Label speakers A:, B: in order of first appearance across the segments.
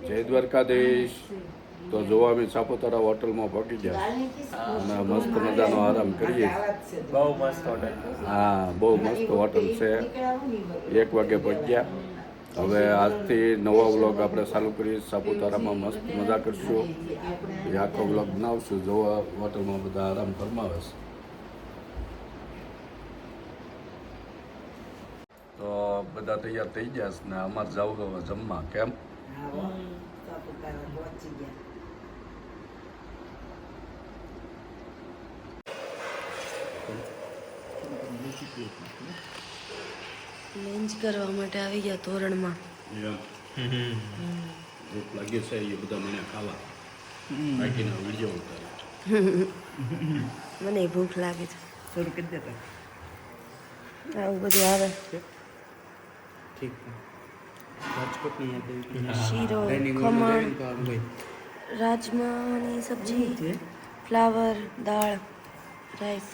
A: જય દ્વારકાધીશ. તો જોવા અમે સાપુતારા હોટલમાં પહોંચી ગયા અને મસ્ત મજાનો આરામ કરીએ.
B: બહુ મસ્ત હોટલ.
A: હા, બહુ મસ્ત હોટલ છે. 1 વાગે પહોંચ્યા. હવે આજથી નવો વ્લોગ આપણે ચાલુ કરીએ. સાપુતારામાં મસ્ત મજા કરશું. એ આખો વ્લોગ બનાવશું. જોવા હોટલમાં બધા આરામ ફરમાવે છે. તો બધા તૈયાર થઈ ગયા છે ને અમારે જવું હવે જમવા. કેમ
C: લંચ કરવા માટે આવી ગયા તોરણમાં.
A: ભૂખ લાગી છે એ બધા મને ખાવા બાકીના વિડીયો ઉતારે.
C: મને ભૂખ લાગે છે.
B: શરૂ કરી દેતા.
C: આવું બધું આવે.
B: ઠીક. રાજકોટની યાદ
C: શીરો, ખમણ, રાજમાની સબ્જી, ફ્લાવર, દાળ, રાઈસ,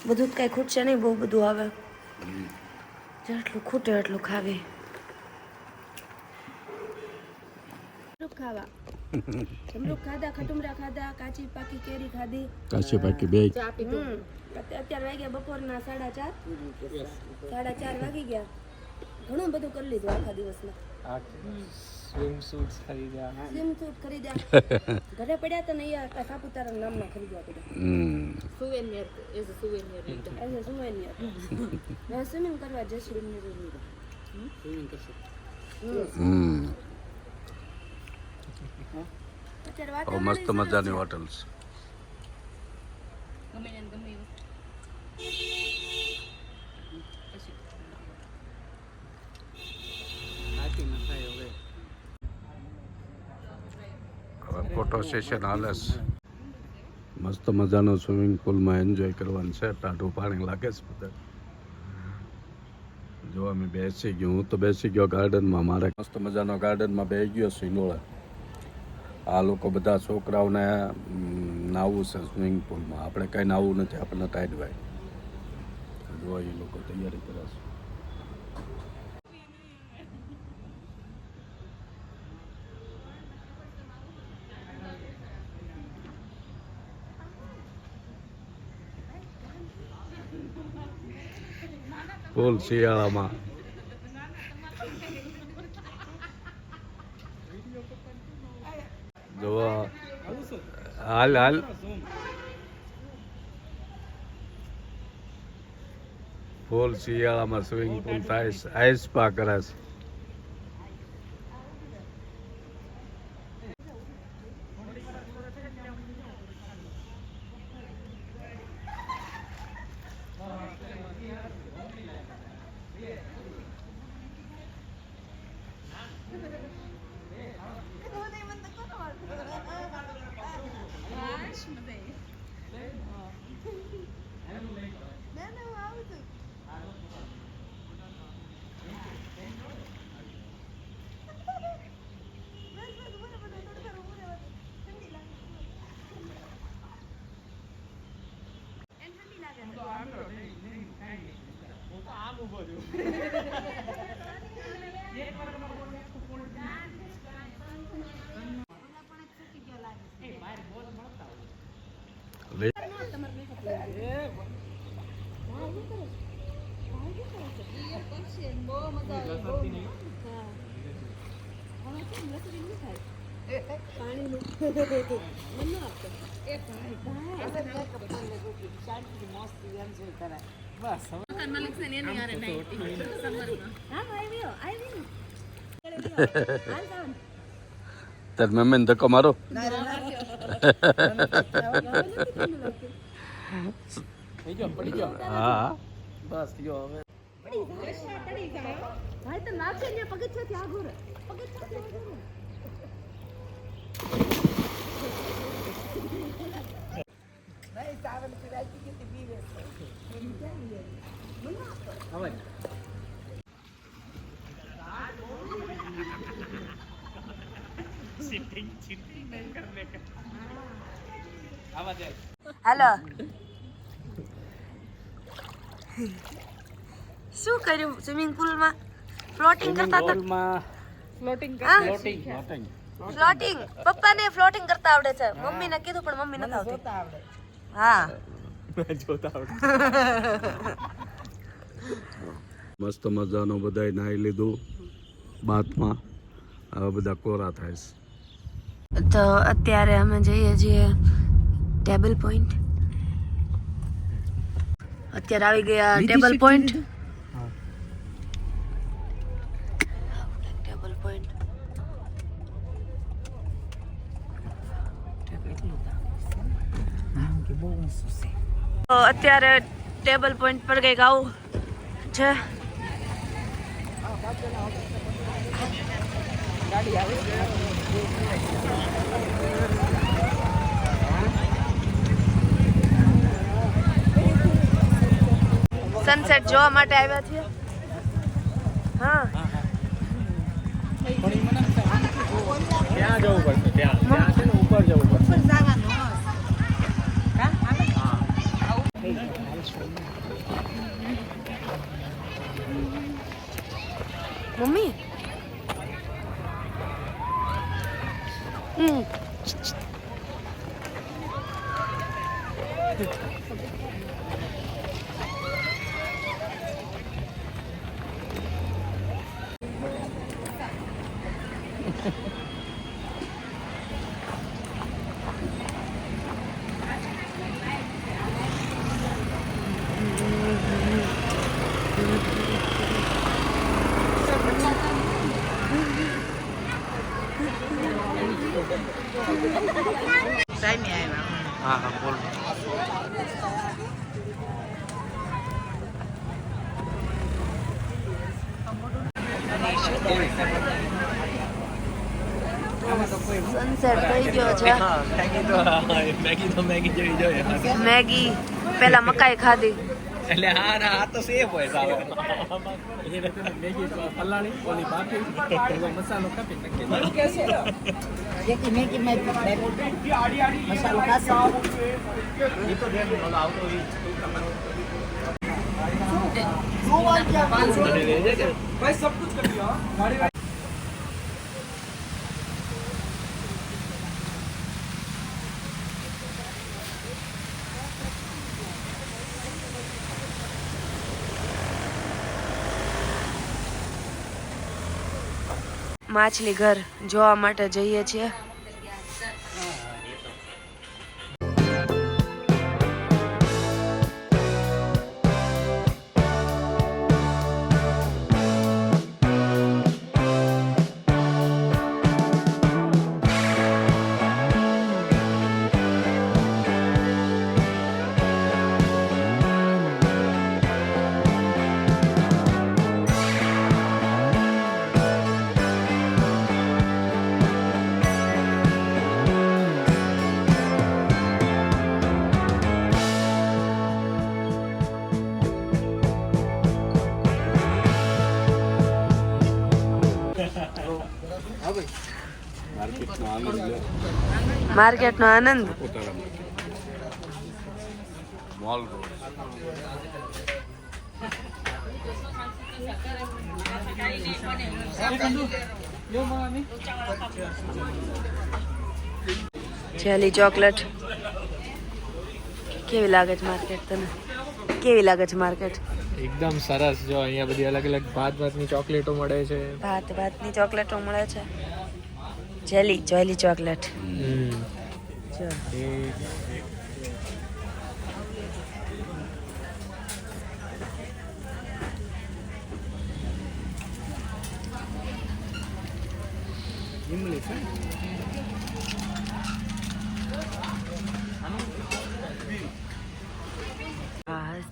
C: બધું જ કાંઈ ખૂટશે નહીં. બહુ બધું આવે. જેટલું ખૂટે એટલું ખાવે. ખાવા જમરૂક ખાધા, ખટુમરા ખાધા, કાચી પાકી કેરી ખાધી.
A: કાશી બાકી બે
C: અત્યારે વાગ્યા બપોરના 4:30. 4:30 વાગી ગયા. ઘણું બધું કરી લીધું આખા દિવસમાં.
B: સ્વિમ સૂટ્સ ખરીદ્યા.
C: ઘરે પડ્યા તો નહીં. સાપુતારા નામના ખરીદવા પડ્યા. સુવેનિયર એઝ અ સુવેનિયર. મેં સ્વિમિંગ કરવા જઈશું.
B: સ્વિમિંગ કરશે.
A: મસ્ત મજાની હોટલ છે. હવે ફોટો સેશન હાલે છે. મસ્ત મજાનો સ્વિમિંગ પુલમાં એન્જોય કરવાનું છે. ટાઢું પાણી લાગે છે બધા. જો અમે બેસી ગયો. હું તો બેસી ગયો ગાર્ડનમાં. મારે મસ્ત મજાનો ગાર્ડનમાં બેસી ગયો સિંગોળે. આ લોકો બધા છોકરાઓને નાવું છે સ્વિમિંગ પુલમાં. આપણે કંઈ નાવું નથી. આપણને ટાઈટ ભાઈ જો એ લોકો તૈયારી કરે છે. ફૂલ શિયાળામાં જોવા હાલ ફૂલ શિયાળામાં સ્વિમિંગ પુલ થાય છે. આઈસ સ્પા કરે છે. તાર મમ્મીને ધક્કો મારો. હા
B: બસ જો હવે
C: હાલો. શું કર્યું સ્વિમિંગ પુલમાં? ફ્લોટિંગ કરતા હતા.
B: ફ્લોટિંગ
C: હા?
B: ફ્લોટિંગ
C: ફ્લોટિંગ પપ્પાને ફ્લોટિંગ કરતા આવડે છે મમ્મીને કીધું પણ મમ્મી નથી આવડે હા
B: જોતા આવડે.
A: મસ્ત મજાનું બધાય નાહી લીધું બાથમાં. હવે બધા કોરા થાય છે.
C: તો અત્યારે અમે જઈએ છીએ ટેબલ પોઈન્ટ. અત્યારે આવી ગયા ટેબલ પોઈન્ટ. ટેબલ પોઈન્ટ તો અત્યારે ટેબલ પોઈન્ટ પર કંઈક આવું છે. સનસેટ જોવા માટે આવ્યા છીએ. હા
B: ત્યાં જવું પડશે, ત્યાં છે ને ઉપર જવું પડશે.
C: મમ્મી
B: હા હા બોલ.
C: સનસેટ થઈ ગયો છે.
B: મેગી જેવી જોઈએ.
C: મેગી પેલા મકાઈ ખાધી.
B: એટલે હા ના આ તો સેફ હોય સાવ. મેગી પલાળી ઓલી બાફી મસાલો કાપી નાખી. મસાલો કાસો એ તો દેખ ઓલો આવતો ઈ भाई सब कुछ कर दिया गाड़ी.
C: માછલી ઘર જોવા માટે જઈએ છીએ.
A: માર્કેટનો આનંદ લે.
C: માર્કેટનો આનંદ.
A: Mall road. જેલી ચોકલેટ કેવી લાગે છે માર્કેટ તને? કેવી લાગે છે માર્કેટ?
B: એકદમ સરસ. જો અહીંયા બધી અલગ અલગ ભાતની ચોકલેટો મળે છે.
C: ભાતની ચોકલેટો મળે છે. Jelly chocolate.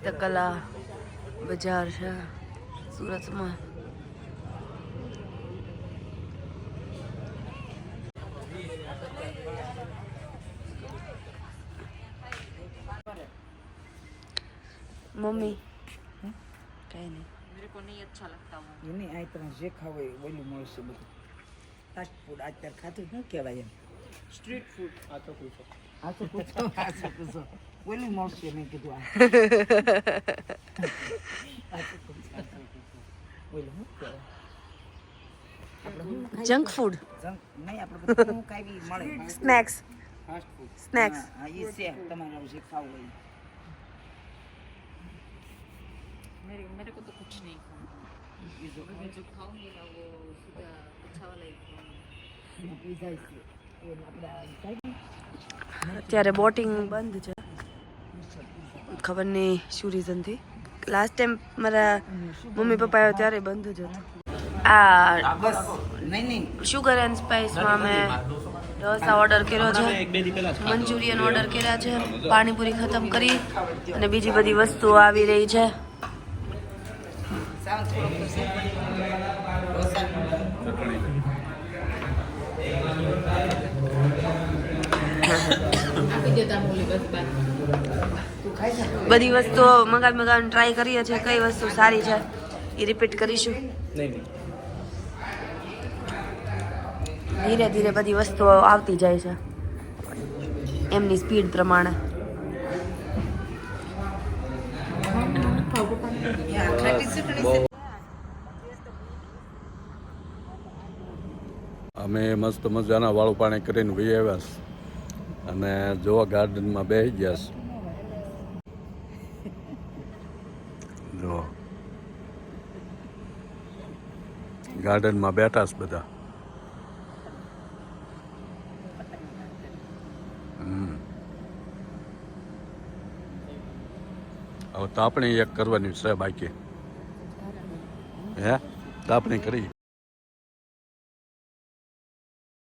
C: હસ્તકલા બજાર છે સુરતમાં. मम्मी कहीं नहीं, मेरे को नहीं अच्छा लगता वो.
D: ये नहीं आई तरह जे खावे ओली મળશે બધું. ફાસ્ટ ફૂડ અત્યારે ખાતું શું કહેવાય એમ?
B: સ્ટ્રીટ ફૂડ આ તો પૂછો.
D: આ તો પૂછો ઓલી મળશે મેં કીધું આ આ તો પૂછો ઓલી શું કહેવાય?
C: જંક ફૂડ
D: નહીં આપણે બધું શું કાંઈ મળે
C: સ્નેક્સ સ્નેક્સ
D: હા એ છે તમારે જે ખાવું હોય
E: मेरे को तो कुछ नहीं खाना जो खाऊंगी ना वो सीधा अच्छा वाला ही खाऊंगी
C: અત્યારે બોટિંગ બંધ છે ખબર નહીં શું રીઝનથી લાસ્ટ ટાઈમ મારા મમ્મી પપ્પા આવ્યા ત્યારે બંધ જ હતું આ
D: બસ નહીં
C: શુગર એન્ડ સ્પાઇસમાં અમે ઢોસા ઓર્ડર કર્યો છે મંચુરિયન ઓર્ડર કર્યા છે પાણીપુરી ખતમ કરી અને બીજી બધી વસ્તુઓ આવી રહી છે
D: સાવ થોડુંક છે ઢોસા
E: आपी देता बोली बस बात
D: તું ખાઈ શકે
C: બધી વસ્તુઓ મગાવીને ટ્રાય કરીએ છીએ કઈ વસ્તુ સારી છે એ રિપીટ કરીશું ધીરે ધીરે બધી વસ્તુઓ આવતી જાય છે એમની સ્પીડ પ્રમાણે
D: ખાટી ચટણી
A: અમે મસ્ત મજાના વાળું પાણી કરીને વહી આવ્યા છે અને જો ગાર્ડનમાં બેસી ગયા છે જો ગાર્ડનમાં બેઠા છે બધા હવે તાપણી એક કરવાની છે બાકી હે તાપણી કરી